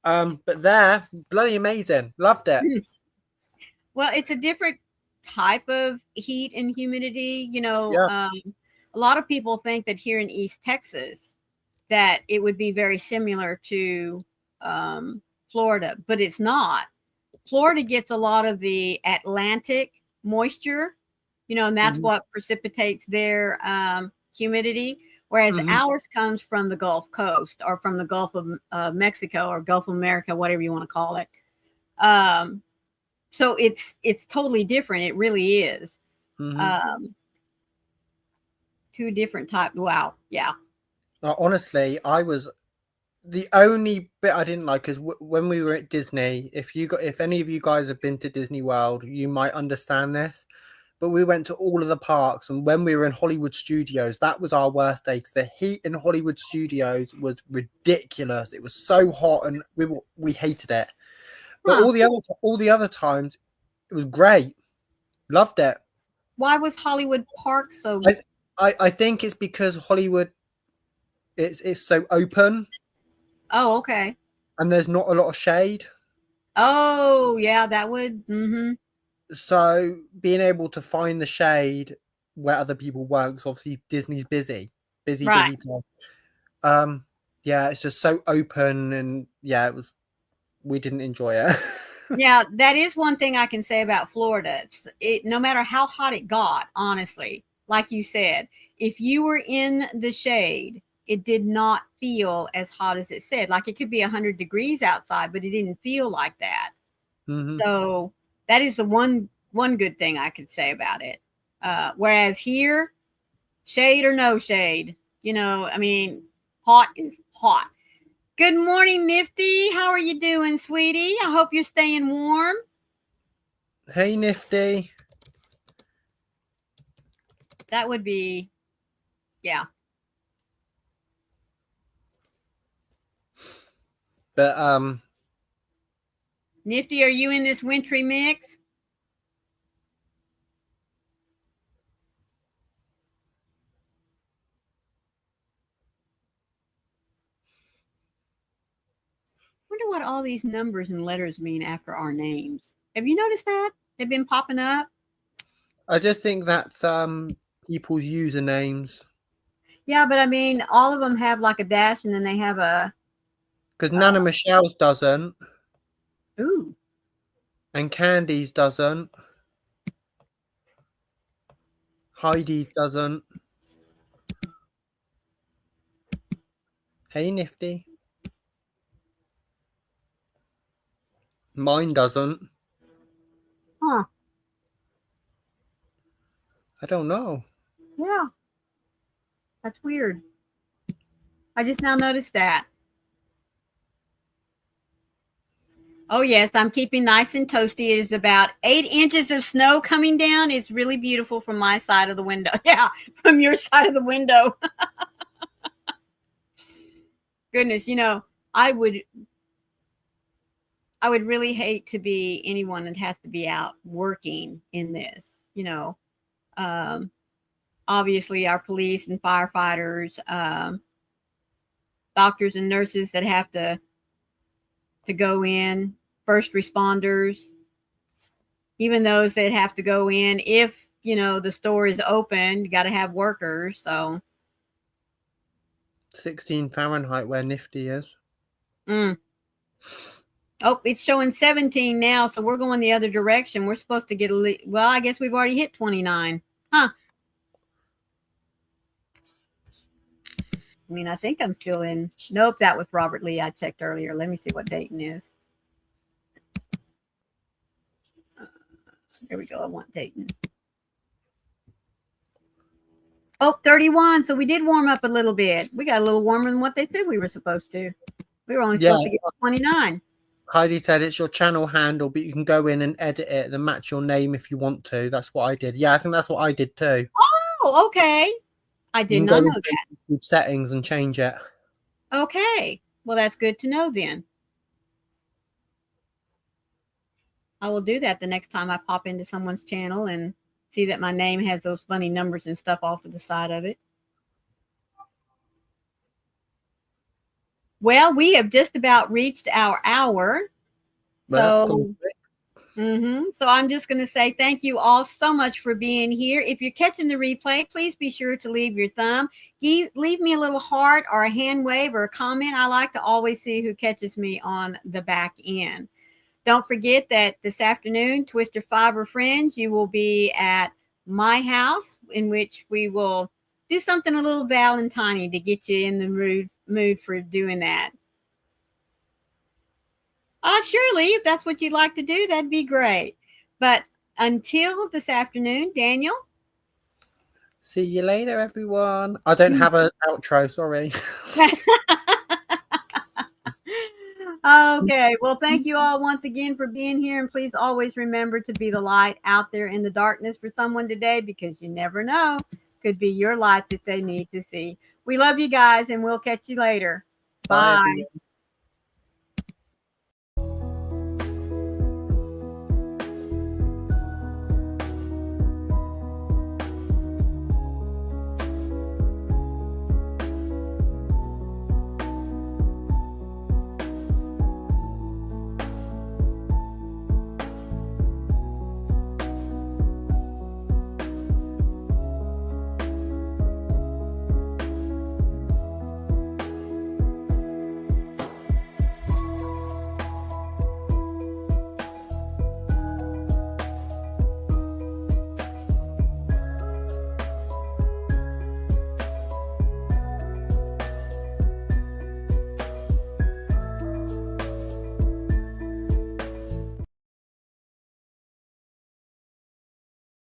But there, bloody amazing. Loved it. Well, it's a different type of heat and humidity. Yeah. A lot of people think that here in East Texas, that it would be very similar to Florida, but it's not. Florida gets a lot of the Atlantic moisture, and that's what precipitates their humidity. Whereas ours comes from the Gulf Coast or from the Gulf of Mexico or Gulf of America, whatever you want to call it. So it's totally different. It really is. Two different types. Wow. Yeah. Honestly, the only bit I didn't like is when we were at Disney. If any of you guys have been to Disney World, you might understand this. But we went to all of the parks, and when we were in Hollywood Studios, that was our worst day because the heat in Hollywood Studios was ridiculous. It was so hot, and we hated it. But all the other times, it was great. Loved it. Why was Hollywood Park so? I think it's because Hollywood, it's so open. Oh, okay. And there's not a lot of shade. Oh, yeah, that would. So being able to find the shade where other people weren't, because obviously Disney's busy. Right. Yeah, it's just so open, and yeah, we didn't enjoy it. Yeah, that is one thing I can say about Florida. No matter how hot it got, honestly, like you said, if you were in the shade, it did not feel as hot as it said. Like it could be 100 degrees outside, but it didn't feel like that. So that is the one good thing I could say about it. Whereas here, shade or no shade, I mean, hot is hot. Good morning, Nifty. How are you doing, sweetie? I hope you're staying warm. Hey, Nifty. That would be, yeah. But Nifty, are you in this wintry mix? Wonder what all these numbers and letters mean after our names. Have you noticed that? They've been popping up. I just think that's people's usernames. Yeah, but I mean, all of them have like a dash, and then they have a. Because Nana Michelle's doesn't. Ooh. And Candy's doesn't. Heidi's doesn't. Hey, Nifty. Mine doesn't. Huh. I don't know. Yeah. That's weird. I just now noticed that. Oh, yes, I'm keeping nice and toasty. It is about 8 inches of snow coming down. It's really beautiful from my side of the window. Yeah, from your side of the window. Goodness, I would really hate to be anyone that has to be out working in this, obviously our police and firefighters, doctors and nurses that have to go in, first responders, even those that have to go in if the store is open, you got to have workers. So 16 Fahrenheit where Nifty is. Oh, it's showing 17 now, so we're going the other direction. We're supposed to get well, I guess we've already hit 29. Huh. I mean, I think I'm still in. Nope, that was Robert Lee. I checked earlier. Let me see what Dayton is. There we go. I want Dayton. Oh, 31. So we did warm up a little bit. We got a little warmer than what they said we were supposed to. We were only supposed to get 29. Heidi said it's your channel handle, but you can go in and edit it and match your name if you want to. That's what I did. Yeah, I think that's what I did too. Oh, okay. I did not know that. YouTube settings and change it. Okay. Well, that's good to know then. I will do that the next time I pop into someone's channel and see that my name has those funny numbers and stuff off to the side of it. Well, we have just about reached our hour. So So I'm just going to say thank you all so much for being here. If you're catching the replay, please be sure to leave your thumb. Leave me a little heart or a hand wave or a comment. I like to always see who catches me on the back end. Don't forget that this afternoon, Twister Fiber Friends, you will be at my house, in which we will do something a little Valentine to get you in the mood for doing that. Surely, if that's what you'd like to do, that'd be great. But until this afternoon, Daniel. See you later, everyone. I don't have an outro, sorry. Okay, well, thank you all once again for being here. And please always remember to be the light out there in the darkness for someone today, because you never know. Could be your light that they need to see. We love you guys, and we'll catch you later. Bye. Bye everyone.